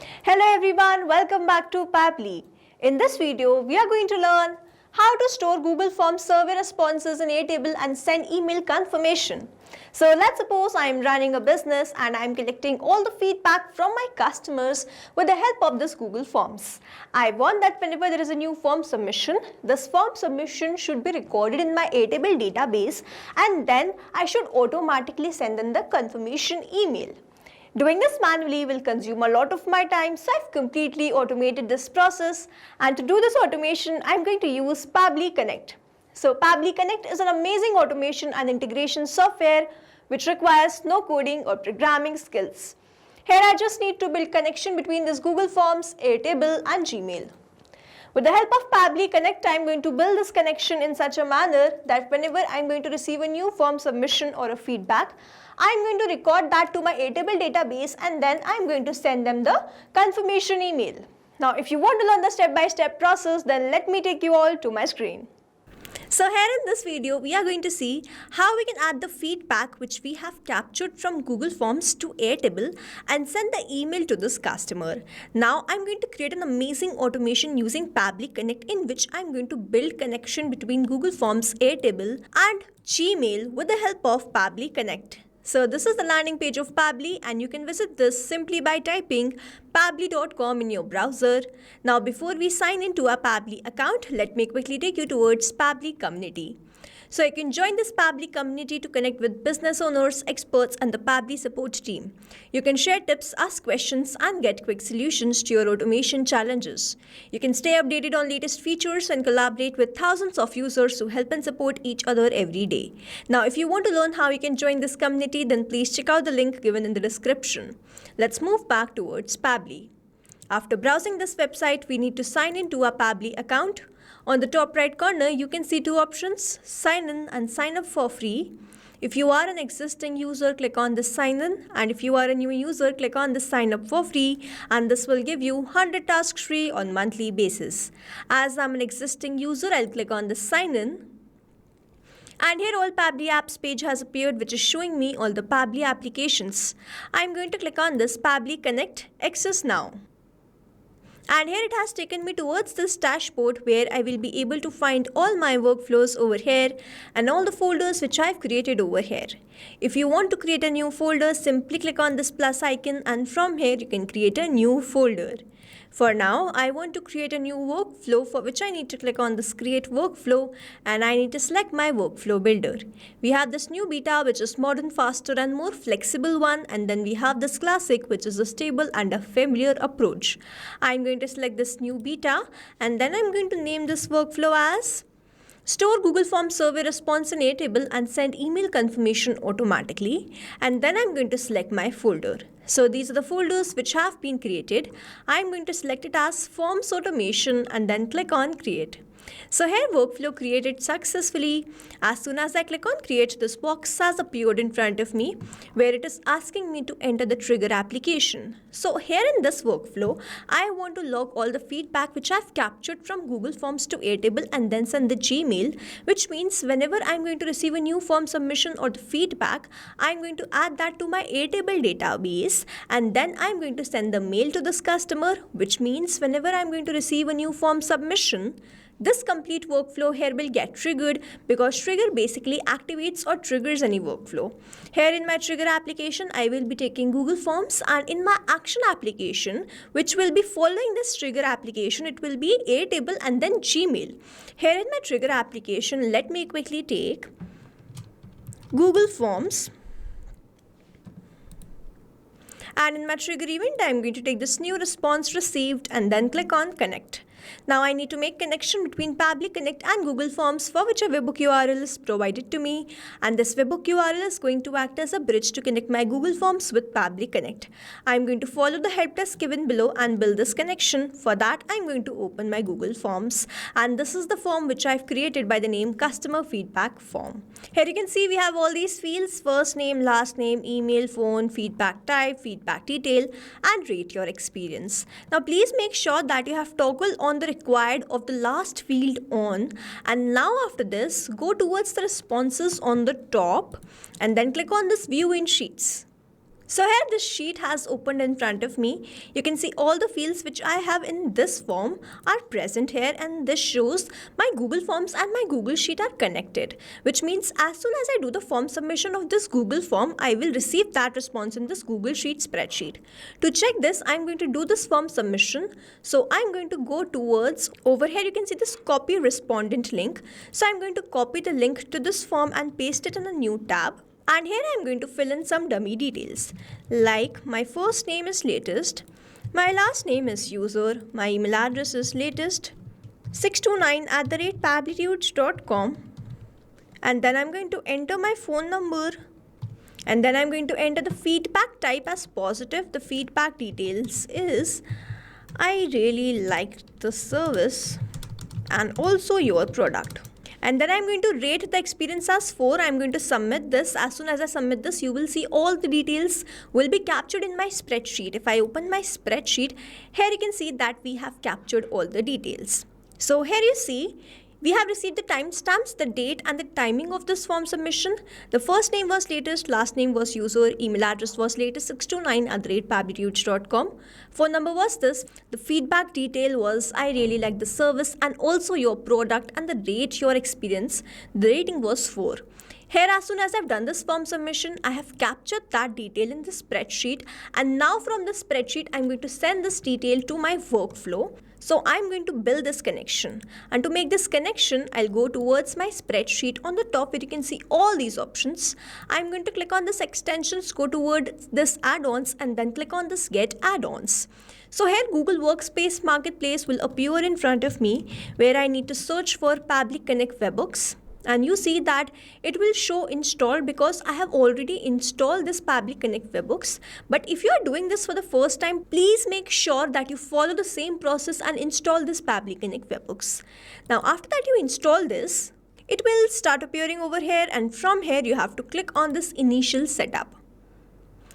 Hello everyone, welcome back to Pabbly. In this video, we are going to learn how to store Google Forms survey responses in Airtable and send email confirmation. So let's suppose I am running a business and I am collecting all the feedback from my customers with the help of this Google Forms. I want that whenever there is a new form submission, this form submission should be recorded in my Airtable database and then I should automatically send them the confirmation email. Doing this manually will consume a lot of my time, so I've completely automated this process. And to do this automation, I'm going to use Pabbly Connect. So Pabbly Connect is an amazing automation and integration software which requires no coding or programming skills. Here I just need to build connection between this Google Forms, Airtable and Gmail. With the help of Pabbly Connect, I'm going to build this connection in such a manner that whenever I'm going to receive a new form submission or a feedback, I'm going to record that to my Airtable database and then I'm going to send them the confirmation email. Now, if you want to learn the step-by-step process, then let me take you all to my screen. So here in this video, we are going to see how we can add the feedback which we have captured from Google Forms to Airtable and send the email to this customer. Now I'm going to create an amazing automation using Pabbly Connect in which I'm going to build connection between Google Forms, Airtable and Gmail with the help of Pabbly Connect. So this is the landing page of Pabbly and you can visit this simply by typing pabbly.com in your browser. Now before we sign into our Pabbly account, let me quickly take you towards Pabbly community. So you can join this Pabbly community to connect with business owners, experts and the Pabbly support team. You can share tips, ask questions and get quick solutions to your automation challenges. You can stay updated on latest features and collaborate with thousands of users who help and support each other every day. Now if you want to learn how you can join this community, then please check out the link given in the description. Let's move back towards Pabbly. After browsing this website, we need to sign into our Pabbly account. On the top right corner, you can see two options, sign in and sign up for free. If you are an existing user, click on the sign in, and if you are a new user, click on the sign up for free, and this will give you 100 tasks free on monthly basis. As I'm an existing user, I'll click on the sign in. And here all Pabbly apps page has appeared which is showing me all the Pabbly applications. I'm going to click on this Pabbly Connect Access Now. And here it has taken me towards this dashboard where I will be able to find all my workflows over here and all the folders which I've created over here. If you want to create a new folder, simply click on this plus icon and from here you can create a new folder. For now, I want to create a new workflow for which I need to click on this create workflow and I need to select my workflow builder. We have this new beta which is modern, faster and more flexible one, and then we have this classic which is a stable and a familiar approach. I'm going to select this new beta and then I'm going to name this workflow as Store Google Forms survey response in Airtable and send email confirmation automatically, and then I'm going to select my folder. So these are the folders which have been created. I'm going to select it as Forms Automation and then click on Create. So here workflow created successfully. As soon as I click on create, this box has appeared in front of me where it is asking me to enter the trigger application. So here in this workflow, I want to log all the feedback which I've captured from Google Forms to Airtable and then send the Gmail, which means whenever I'm going to receive a new form submission or the feedback, I'm going to add that to my Airtable database and then I'm going to send the mail to this customer, which means whenever I'm going to receive a new form submission, this complete workflow here will get triggered because trigger basically activates or triggers any workflow. Here in my trigger application, I will be taking Google Forms, and in my action application, which will be following this trigger application, it will be Airtable and then Gmail. Here in my trigger application, let me quickly take Google Forms. And in my trigger event, I'm going to take this new response received and then click on connect. Now I need to make connection between Pabbly Connect and Google Forms, for which a webhook URL is provided to me, and this webhook URL is going to act as a bridge to connect my Google Forms with Pabbly Connect. I'm going to follow the help desk given below and build this connection. For that, I'm going to open my Google Forms, and this is the form which I've created by the name Customer Feedback Form. Here you can see we have all these fields: first name, last name, email, phone, feedback type, feedback detail, and rate your experience. Now please make sure that you have toggled on the required of the last field on, and now after this go towards the responses on the top and then click on this view in sheets. So here this sheet has opened in front of me. You can see all the fields which I have in this form are present here, and this shows my Google Forms and my Google Sheet are connected, which means as soon as I do the form submission of this Google form, I will receive that response in this Google Sheet spreadsheet. To check this, I'm going to do this form submission. So I'm going to go towards over here. You can see this copy respondent link. So I'm going to copy the link to this form and paste it in a new tab. And here I am going to fill in some dummy details, like my first name is latest, my last name is user, my email address is latest629@pabblytudes.com, and then I'm going to enter my phone number, and then I'm going to enter the feedback type as positive. The feedback details is I really liked the service and also your product. And then I'm going to rate the experience as 4. I'm going to submit this. As soon as I submit this, you will see all the details will be captured in my spreadsheet. If I open my spreadsheet, here you can see that we have captured all the details. So here you see, we have received the timestamps, the date and the timing of this form submission. The first name was latest, last name was user, email address was latest629@pabblytudes.com. Phone number was this. The feedback detail was I really like the service and also your product, and the rate your experience. The rating was 4. Here, as soon as I've done this form submission, I have captured that detail in the spreadsheet, and now from the spreadsheet, I'm going to send this detail to my workflow. So I'm going to build this connection, and to make this connection, I'll go towards my spreadsheet. On the top where you can see all these options, I'm going to click on this extensions, go towards this add-ons, and then click on this get add-ons. So here Google Workspace Marketplace will appear in front of me, where I need to search for Pabbly Connect Webhooks. And you see that it will show installed because I have already installed this Pabbly Connect Webhooks. But if you are doing this for the first time, please make sure that you follow the same process and install this Pabbly Connect Webhooks. Now after that you install this, it will start appearing over here, and from here you have to click on this initial setup.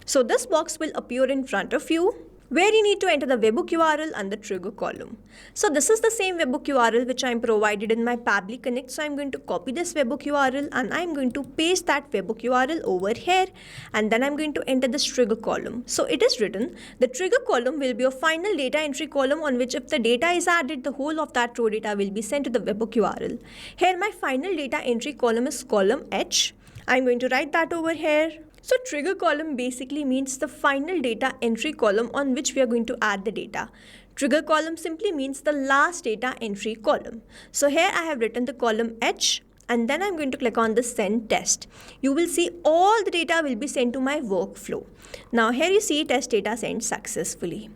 So this box will appear in front of you, where you need to enter the webhook URL and the trigger column. So this is the same webhook URL which I am provided in my Pabbly Connect. So I'm going to copy this webhook URL and I'm going to paste that webhook URL over here, and then I'm going to enter this trigger column. So it is written, the trigger column will be a final data entry column on which if the data is added, the whole of that row data will be sent to the webhook URL. Here my final data entry column is column H. I'm going to write that over here. So trigger column basically means the final data entry column on which we are going to add the data. Trigger column simply means the last data entry column. So here I have written the column H, and then I'm going to click on the send test. You will see all the data will be sent to my workflow. Now here you see test data sent successfully.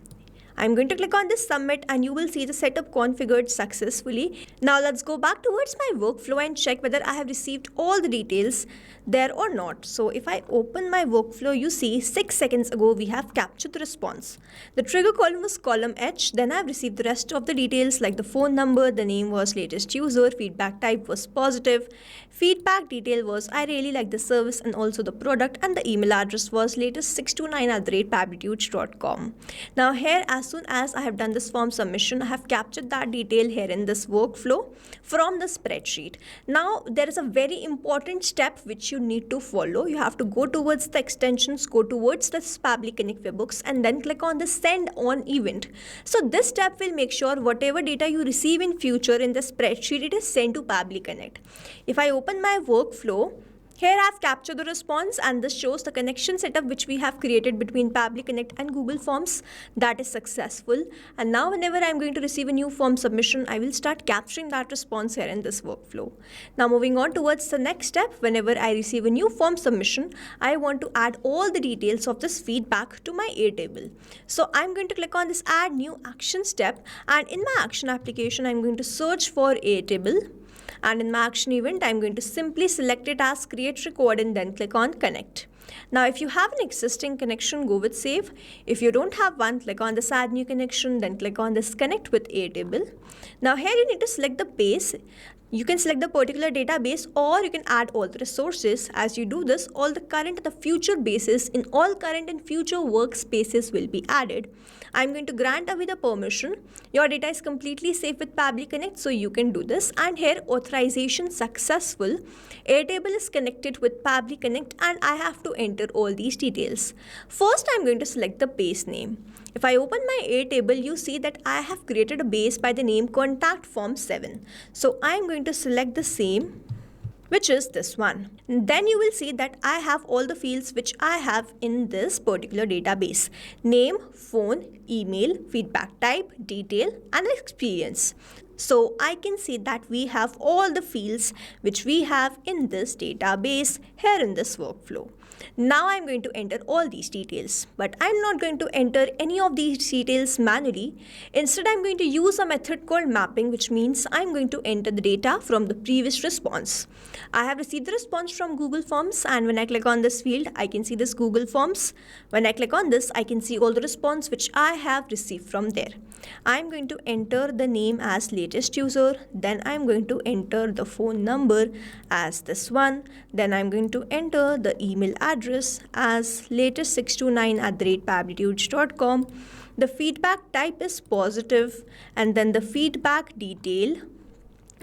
I'm going to click on this submit, and you will see the setup configured successfully. Now let's go back towards my workflow and check whether I have received all the details there or not. So if I open my workflow, you see 6 seconds ago we have captured the response. The trigger column was column H. Then I've received the rest of the details like the phone number, the name was latest user, feedback type was positive, feedback detail was I really like the service and also the product, and the email address was latest629@pabblytudes.com. Now here, as soon as I have done this form submission, I have captured that detail here in this workflow from the spreadsheet. Now there is a very important step which you need to follow. You have to go towards the extensions, go towards the Pabbly Connect Webhooks, and then click on the send on event. So this step will make sure whatever data you receive in future in the spreadsheet, it is sent to Pabbly Connect. If I open my workflow, here I have captured the response, and this shows the connection setup which we have created between Pabbly Connect and Google Forms. That is successful. And now whenever I am going to receive a new form submission, I will start capturing that response here in this workflow. Now moving on towards the next step, whenever I receive a new form submission, I want to add all the details of this feedback to my Airtable. So I'm going to click on this add new action step, and in my action application, I'm going to search for Airtable. And in my action event, I'm going to simply select it as create record and then click on connect. Now if you have an existing connection, go with save. If you don't have one, click on this add new connection, then click on this connect with Airtable. Now here you need to select the pace. You can select the particular database or you can add all the resources. As you do this, all the current and the future bases in all current and future workspaces will be added. I'm going to grant away the permission. Your data is completely safe with Pabbly Connect, so you can do this. And here, authorization successful. Airtable is connected with Pabbly Connect and I have to enter all these details. First, I'm going to select the base name. If I open my Airtable, you see that I have created a base by the name Contact Form 7. So I'm going to select the same, which is this one. Then you will see that I have all the fields which I have in this particular database. Name, phone, email, feedback type, detail and experience. So I can see that we have all the fields which we have in this database here in this workflow. Now I'm going to enter all these details, but I'm not going to enter any of these details manually. Instead, I'm going to use a method called mapping, which means I'm going to enter the data from the previous response. I have received the response from Google Forms, and when I click on this field, I can see this Google Forms. When I click on this, I can see all the response which I have received from there. I'm going to enter the name as latest user, then I'm going to enter the phone number as this one, then I'm going to enter the email address as latest629@pabblytudes.com. The feedback type is positive, and then the feedback detail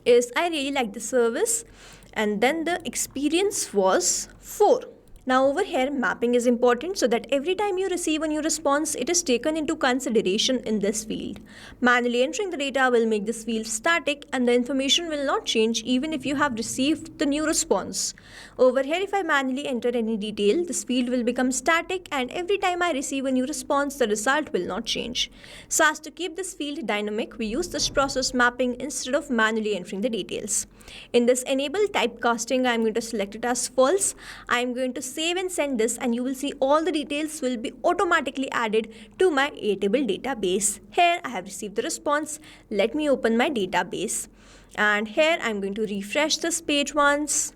is I really like the service, and then the experience was 4. Now over here, mapping is important so that every time you receive a new response, it is taken into consideration in this field. Manually entering the data will make this field static and the information will not change even if you have received the new response. Over here, if I manually enter any detail, this field will become static and every time I receive a new response, the result will not change. So as to keep this field dynamic, we use this process mapping instead of manually entering the details. In this enable typecasting, I am going to select it as false. I am going to save and send this and you will see all the details will be automatically added to my Airtable database. Here I have received the response. Let me open my database. And here I'm going to refresh this page once.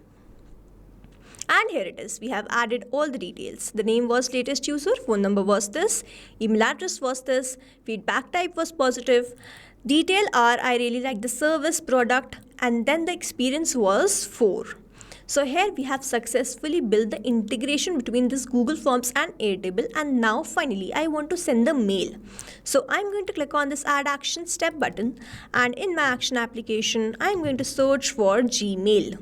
And here it is. We have added all the details. The name was latest user, phone number was this, email address was this, feedback type was positive, detail are I really like the service product, and then the experience was 4. So here we have successfully built the integration between this Google Forms and Airtable, and now finally I want to send the mail. So I'm going to click on this add action step button, and in my action application I'm going to search for Gmail.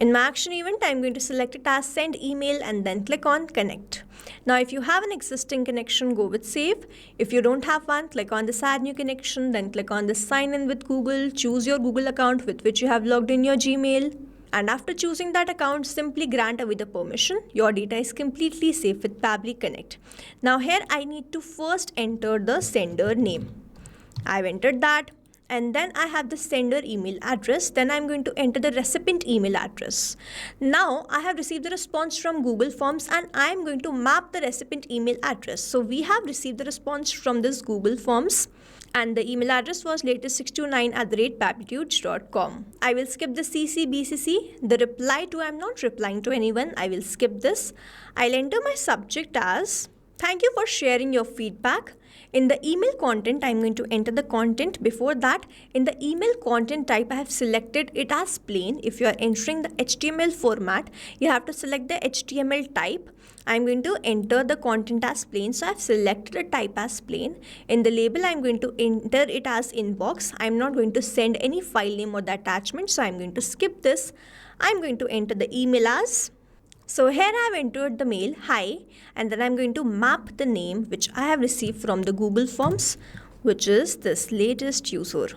In my action event, I'm going to select it as send email and then click on connect. Now if you have an existing connection, go with save. If you don't have one, click on this add new connection, then click on this sign in with Google, choose your Google account with which you have logged in your Gmail. And after choosing that account, simply grant away the permission. Your data is completely safe with Pabbly Connect. Now here I need to first enter the sender name. I've entered that. And then I have the sender email address. Then I'm going to enter the recipient email address. Now I have received the response from Google Forms and I'm going to map the recipient email address. So we have received the response from this Google Forms and the email address was latest629@pabblytudes.com. I will skip the CC/BCC. The reply to I'm not replying to anyone. I will skip this. I'll enter my subject as thank you for sharing your feedback. In the email content, I'm going to enter the content. Before that, in the email content type, I have selected it as plain. If you are entering the HTML format, you have to select the HTML type. I'm going to enter the content as plain. So I've selected the type as plain. In the label, I'm going to enter it as inbox. I'm not going to send any file name or the attachment. So I'm going to skip this. I'm going to enter the email as. So here I have entered the mail, hi, and then I'm going to map the name which I have received from the Google Forms, which is this latest user.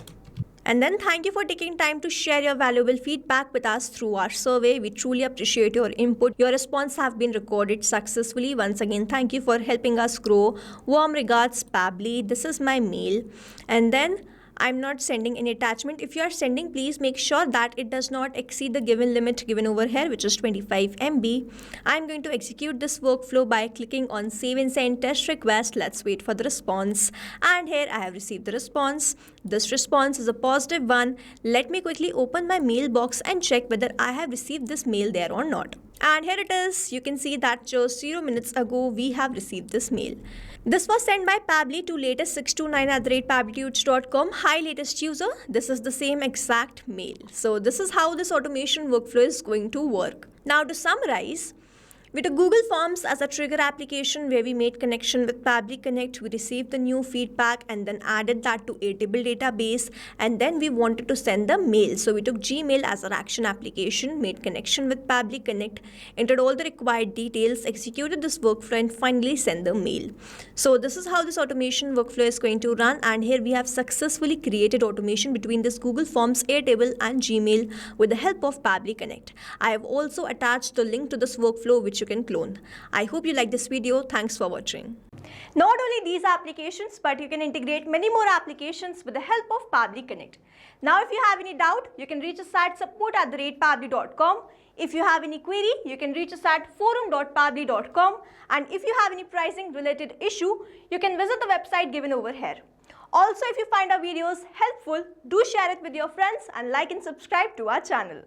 And then thank you for taking time to share your valuable feedback with us through our survey. We truly appreciate your input. Your response have been recorded successfully. Once again, thank you for helping us grow. Warm regards, Pabbly. This is my mail. And then I'm not sending any attachment. If you are sending, please make sure that it does not exceed the given limit given over here, which is 25 MB. I'm going to execute this workflow by clicking on save and send test request. Let's wait for the response. And here I have received the response. This response is a positive one. Let me quickly open my mailbox and check whether I have received this mail there or not. And here it is. You can see that just 0 minutes ago we have received this mail. This was sent by Pabbly to latest629@pabblytudes.com. Hi latest user, this is the same exact mail. So this is how this automation workflow is going to work. Now to summarize, we took Google Forms as a trigger application where we made connection with Pabbly Connect. We received the new feedback and then added that to Airtable database, and then we wanted to send the mail. So we took Gmail as our action application, made connection with Pabbly Connect, entered all the required details, executed this workflow, and finally sent the mail. So this is how this automation workflow is going to run, and here we have successfully created automation between this Google Forms, Airtable and Gmail with the help of Pabbly Connect. I have also attached the link to this workflow which you can clone. I hope you like this video. Thanks for watching. Not only these applications, but you can integrate many more applications with the help of Pabbly Connect. Now if you have any doubt, you can reach us at support@pabbly.com. If you have any query, you can reach us at forum.pabbly.com. And if you have any pricing related issue, you can visit the website given over here. Also, if you find our videos helpful, do share it with your friends and like and subscribe to our channel.